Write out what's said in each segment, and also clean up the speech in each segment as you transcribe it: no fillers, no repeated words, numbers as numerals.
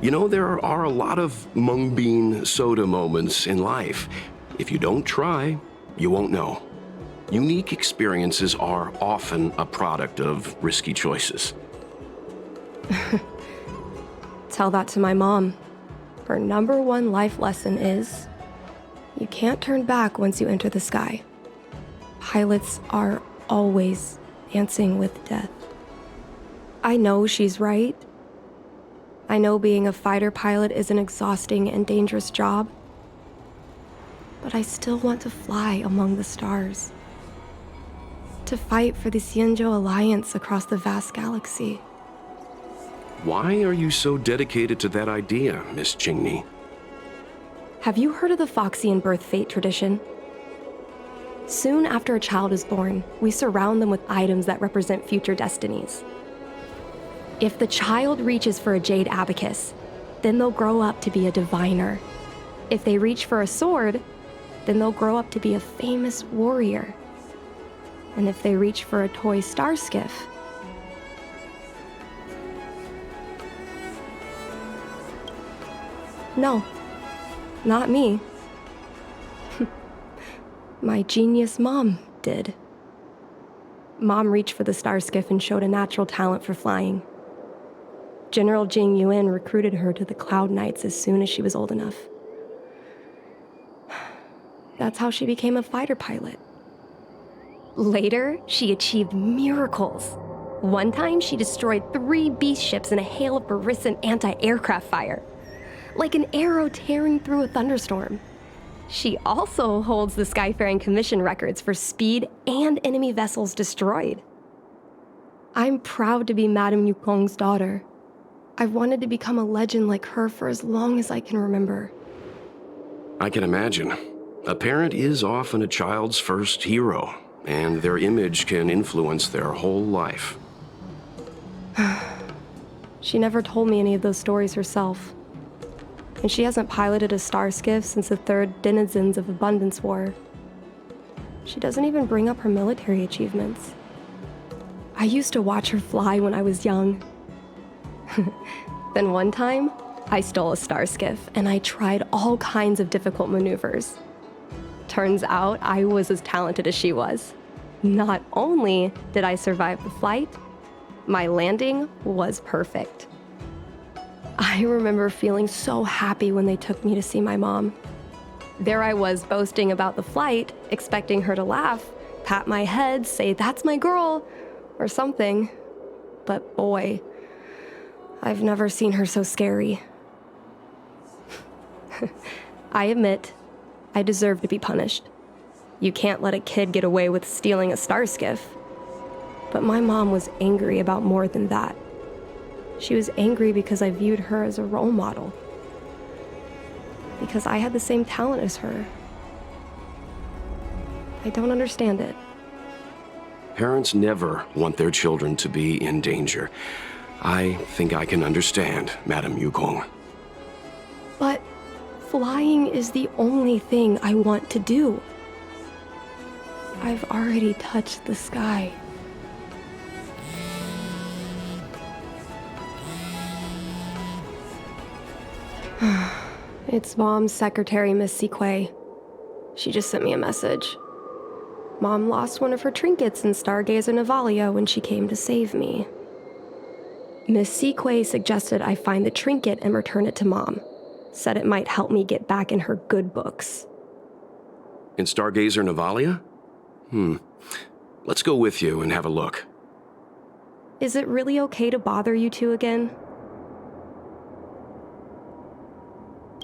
You know, there are a lot of mung bean soda moments in life. If you don't try, you won't know. Unique experiences are often a product of risky choices. Tell that to my mom. Her number one life lesson is, you can't turn back once you enter the sky. Pilots are always dancing with death. I know she's right. I know being a fighter pilot is an exhausting and dangerous job. But I still want to fly among the stars. To fight for the Xianzhou Alliance across the vast galaxy. Why are you so dedicated to that idea, Miss Qingni? Have you heard of the Foxian birth fate tradition? Soon after a child is born, we surround them with items that represent future destinies. If the child reaches for a jade abacus, then they'll grow up to be a diviner. If they reach for a sword, then they'll grow up to be a famous warrior. And if they reach for a toy star skiff, no, not me. My genius mom did. Mom reached for the star skiff and showed a natural talent for flying. General Jing Yuan recruited her to the Cloud Knights as soon as she was old enough. That's how she became a fighter pilot. Later, she achieved miracles. One time, she destroyed 3 beast ships in a hail of Barisan anti-aircraft fire, like an arrow tearing through a thunderstorm. She also holds the Skyfaring Commission records for speed and enemy vessels destroyed. I'm proud to be Madame Yukon's daughter. I've wanted to become a legend like her for as long as I can remember. I can imagine. A parent is often a child's first hero, and their image can influence their whole life. She never told me any of those stories herself. And she hasn't piloted a star skiff since the third Denizens of Abundance War. She doesn't even bring up her military achievements. I used to watch her fly when I was young. Then one time, I stole a star skiff and I tried all kinds of difficult maneuvers. Turns out I was as talented as she was. Not only did I survive the flight, my landing was perfect. I remember feeling so happy when they took me to see my mom. There I was boasting about the flight, expecting her to laugh, pat my head, say, "That's my girl," or something. But boy, I've never seen her so scary. I admit, I deserve to be punished. You can't let a kid get away with stealing a star skiff. But my mom was angry about more than that. She was angry because I viewed her as a role model. Because I had the same talent as her. I don't understand it. Parents never want their children to be in danger. I think I can understand, Madame Yuikong. But flying is the only thing I want to do. I've already touched the sky. It's Mom's secretary, Miss Siquei. She just sent me a message. Mom lost one of her trinkets in Stargazer Navalia when she came to save me. Miss Siquei suggested I find the trinket and return it to Mom. Said it might help me get back in her good books. In Stargazer Navalia? Let's go with you and have a look. Is it really okay to bother you two again?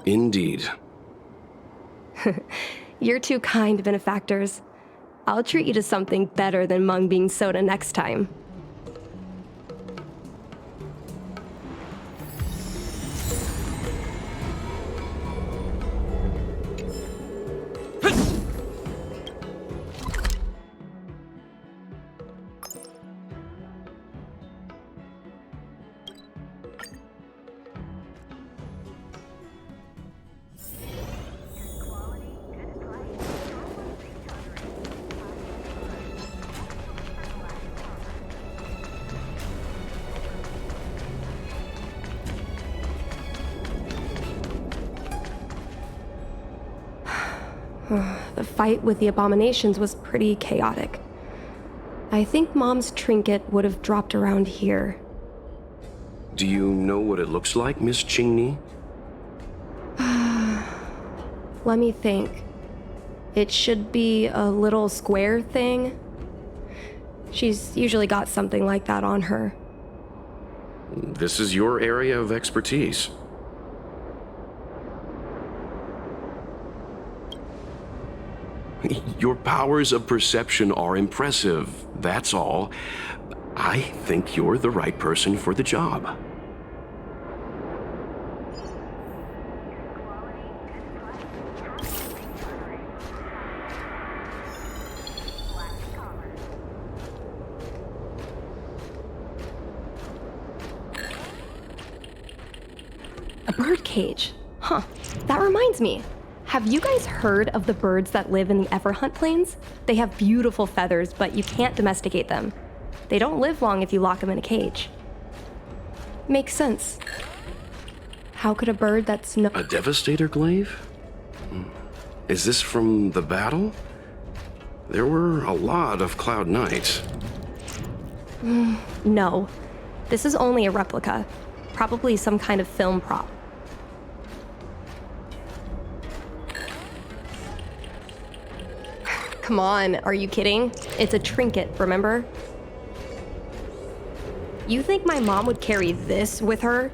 Indeed. You're two kind benefactors. I'll treat you to something better than mung bean soda next time. The fight with the abominations was pretty chaotic. I think Mom's trinket would have dropped around here. Do you know what it looks like, Miss Chingney? Let me think. It should be a little square thing. She's usually got something like that on her. This is your area of expertise. Your powers of perception are impressive, that's all. I think you're the right person for the job. A bird cage. Huh. That reminds me. Have you guys heard of the birds that live in the Everhunt Plains? They have beautiful feathers, but you can't domesticate them. They don't live long if you lock them in a cage. Makes sense. How could a bird that's no— A devastator glaive? Is this from the battle? There were a lot of Cloud Knights. No. This is only a replica. Probably some kind of film prop. Come on, are you kidding? It's a trinket, remember? You think my mom would carry this with her?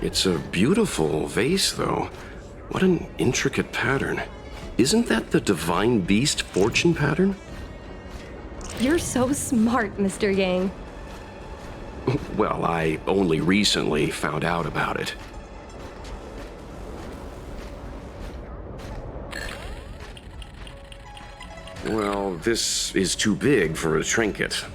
It's a beautiful vase, though. What an intricate pattern. Isn't that the Divine Beast fortune pattern? You're so smart, Mr. Yang. Well, I only recently found out about it. Well, this is too big for a trinket.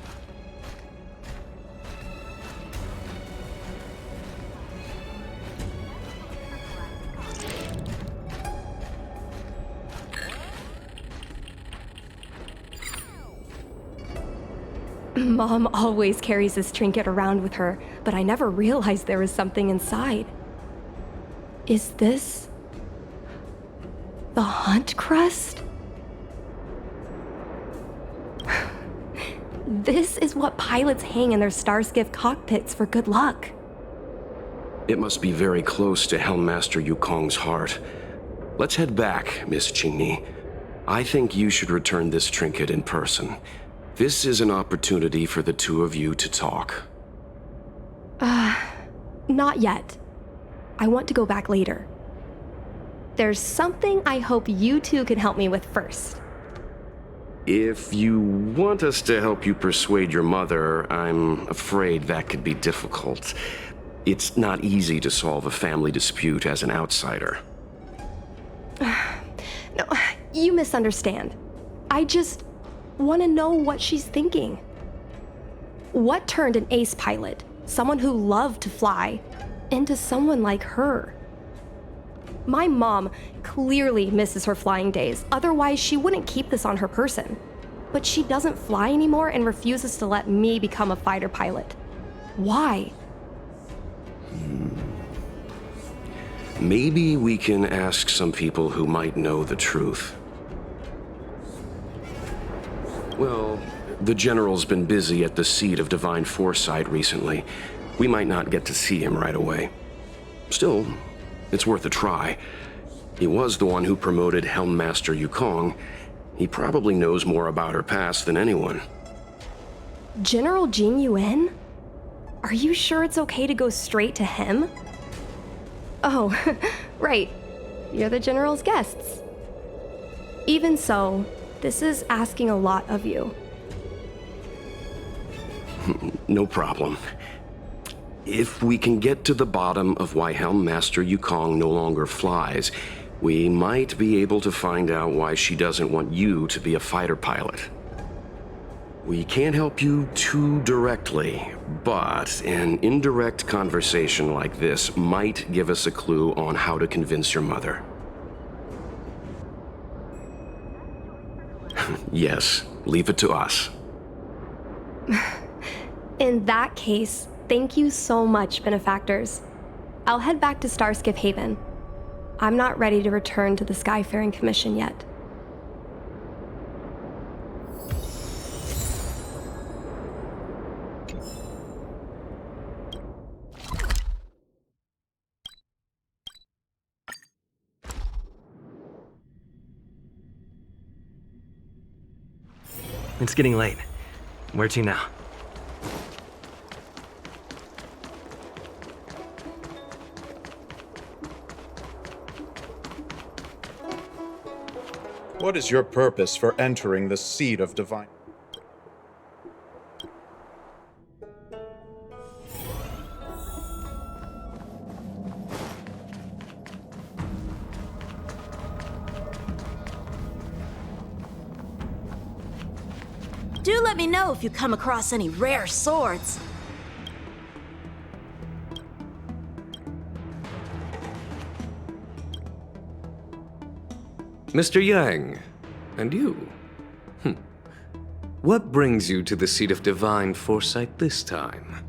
Mom always carries this trinket around with her, but I never realized there was something inside. Is this the hunt crest? This is what pilots hang in their Starskiff cockpits for good luck. It must be very close to Helmmaster Yukong's heart. Let's head back, Miss Chingney. I think you should return this trinket in person. This is an opportunity for the two of you to talk. Not yet. I want to go back later. There's something I hope you two can help me with first. If you want us to help you persuade your mother, I'm afraid that could be difficult. It's not easy to solve a family dispute as an outsider. No, you misunderstand. I just want to know what she's thinking. What turned an ace pilot, someone who loved to fly, into someone like her? My mom clearly misses her flying days, otherwise she wouldn't keep this on her person. But she doesn't fly anymore and refuses to let me become a fighter pilot. Why? Maybe we can ask some people who might know the truth. Well, the General's been busy at the seat of Divine Foresight recently. We might not get to see him right away. Still, it's worth a try. He was the one who promoted Helmmaster Yukong. He probably knows more about her past than anyone. General Jing Yuan? Are you sure it's okay to go straight to him? Oh, right. You're the General's guests. Even so, this is asking a lot of you. No problem. If we can get to the bottom of why Helmmaster Yukong no longer flies, we might be able to find out why she doesn't want you to be a fighter pilot. We can't help you too directly, but an indirect conversation like this might give us a clue on how to convince your mother. Yes, leave it to us. In that case, thank you so much, benefactors. I'll head back to Starskiff Haven. I'm not ready to return to the Skyfaring Commission yet. It's getting late. Where to now? What is your purpose for entering the seat of divine? Do let me know if you come across any rare swords. Mr. Yang, and you? What brings you to the seat of divine foresight this time?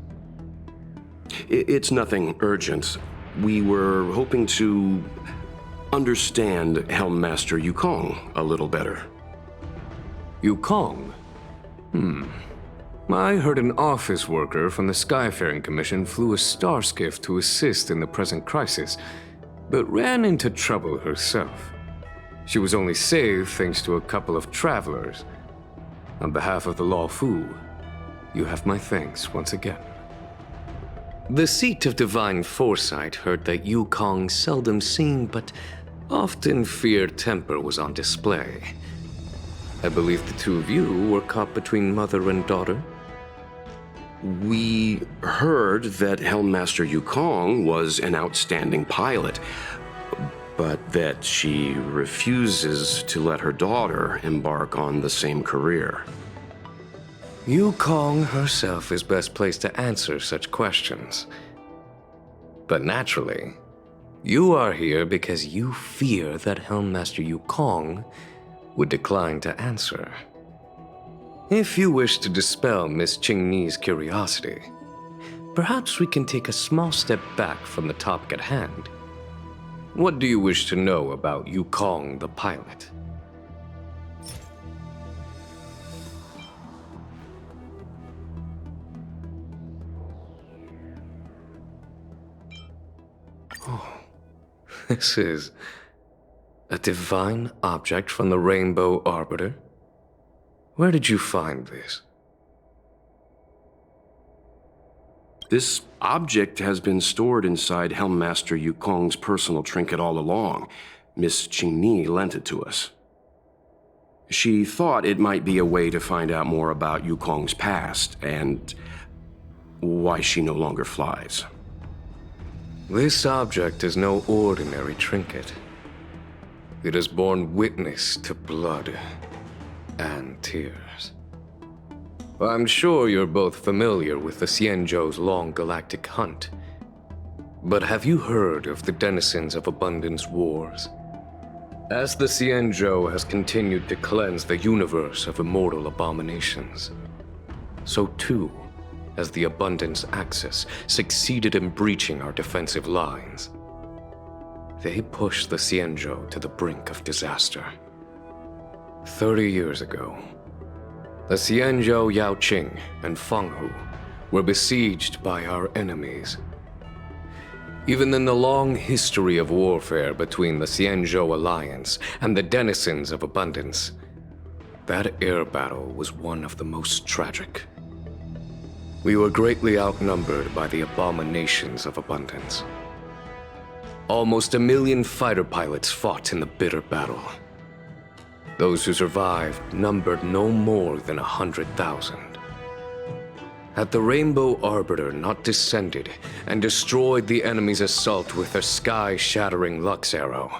It's nothing urgent. We were hoping to understand Helmmaster Yukong a little better. Yukong? I heard an office worker from the Skyfaring Commission flew a star skiff to assist in the present crisis, but ran into trouble herself. She was only saved thanks to a couple of travelers. On behalf of the Law Fu, you have my thanks once again. The seat of divine foresight heard that Yukong's seldom seen but often feared temper was on display. I believe the two of you were caught between mother and daughter. We heard that Helmmaster Yukong was an outstanding pilot, but that she refuses to let her daughter embark on the same career. Yukong herself is best placed to answer such questions. But naturally, you are here because you fear that Helmmaster Yukong would decline to answer. If you wish to dispel Miss Qingni's curiosity, perhaps we can take a small step back from the topic at hand. What do you wish to know about Yukong the pilot? Oh, this is a divine object from the Rainbow Arbiter? Where did you find this? This object has been stored inside Helmmaster Yukong's personal trinket all along. Miss Qingni lent it to us. She thought it might be a way to find out more about Yukong's past and why she no longer flies. This object is no ordinary trinket. It has borne witness to blood and tears. I'm sure you're both familiar with the Xianzhou's long galactic hunt. But have you heard of the denizens of Abundance Wars? As the Xianzhou has continued to cleanse the universe of immortal abominations, so too has the Abundance Axis succeeded in breaching our defensive lines. They pushed the Xianzhou to the brink of disaster. 30 years ago, the Xianzhou Yaoqing and Fenghu were besieged by our enemies. Even in the long history of warfare between the Xianzhou Alliance and the denizens of Abundance, that air battle was one of the most tragic. We were greatly outnumbered by the abominations of Abundance. Almost 1 million fighter pilots fought in the bitter battle. Those who survived numbered no more than 100,000. Had the Rainbow Arbiter not descended and destroyed the enemy's assault with their sky-shattering Lux Arrow,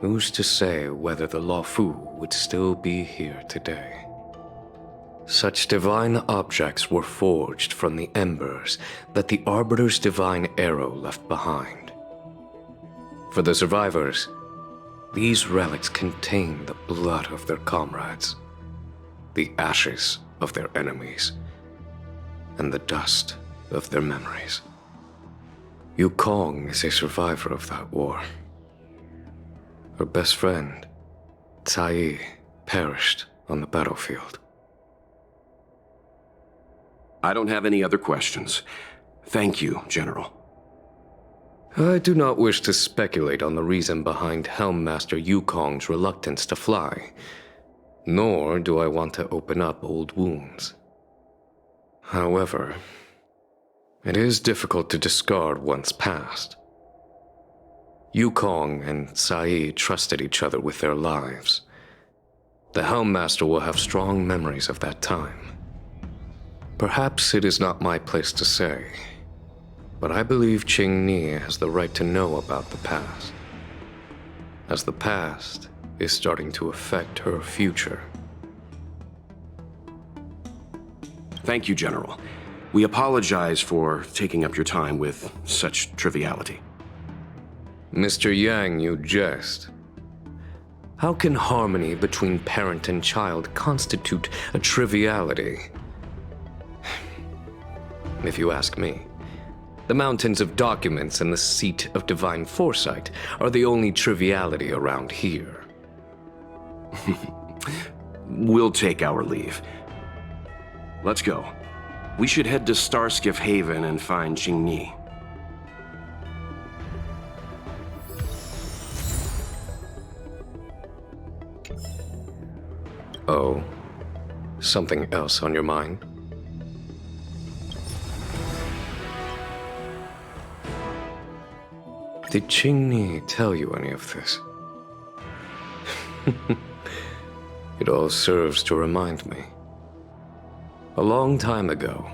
who's to say whether the Law Fu would still be here today? Such divine objects were forged from the embers that the Arbiter's divine arrow left behind. For the survivors, these relics contain the blood of their comrades, the ashes of their enemies, and the dust of their memories. Yukong is a survivor of that war, Her best friend, Tsai, perished on the battlefield. I don't have any other questions. Thank you, General. I do not wish to speculate on the reason behind Helmmaster Yukong's reluctance to fly, nor do I want to open up old wounds. However, it is difficult to discard one's past. Yukong and Tsai trusted each other with their lives. The Helmmaster will have strong memories of that time. Perhaps it is not my place to say, but I believe Qingni has the right to know about the past, as the past is starting to affect her future. Thank you, General. We apologize for taking up your time with such triviality. Mr. Yang, you jest. How can harmony between parent and child constitute a triviality? If you ask me, the mountains of documents and the seat of divine foresight are the only triviality around here. We'll take our leave. Let's go. We should head to Starskiff Haven and find Qingni. Oh, something else on your mind? Did Qingni tell you any of this? It all serves to remind me. A long time ago,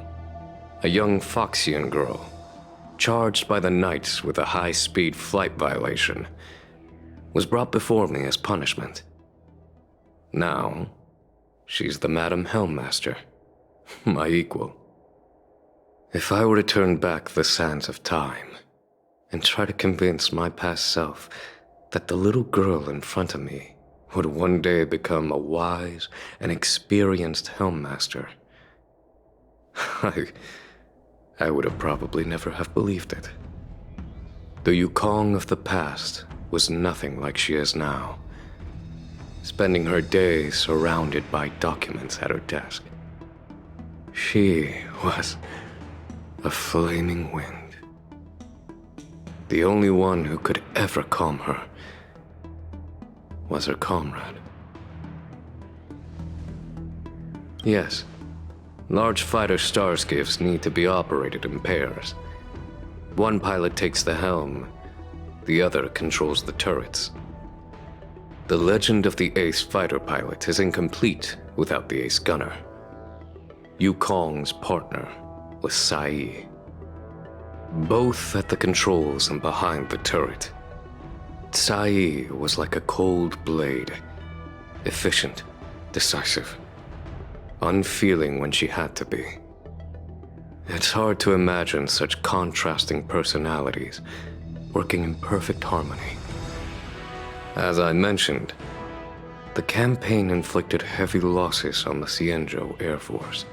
a young Foxian girl, charged by the Knights with a high-speed flight violation, was brought before me as punishment. Now, she's the Madam Helmmaster, my equal. If I were to turn back the sands of time and try to convince my past self that the little girl in front of me would one day become a wise and experienced Helmmaster, I would have probably never have believed it. The Yukong of the past was nothing like she is now, spending her days surrounded by documents at her desk. She was a flaming wind. The only one who could ever calm her was her comrade. Yes, large fighter starskiffs need to be operated in pairs. One pilot takes the helm, the other controls the turrets. The legend of the ace fighter pilot is incomplete without the ace gunner. Yukong's partner was Sai. Both at the controls and behind the turret. Tsai was like a cold blade, efficient, decisive, unfeeling when she had to be. It's hard to imagine such contrasting personalities working in perfect harmony. As I mentioned, the campaign inflicted heavy losses on the Xianzhou Air Force.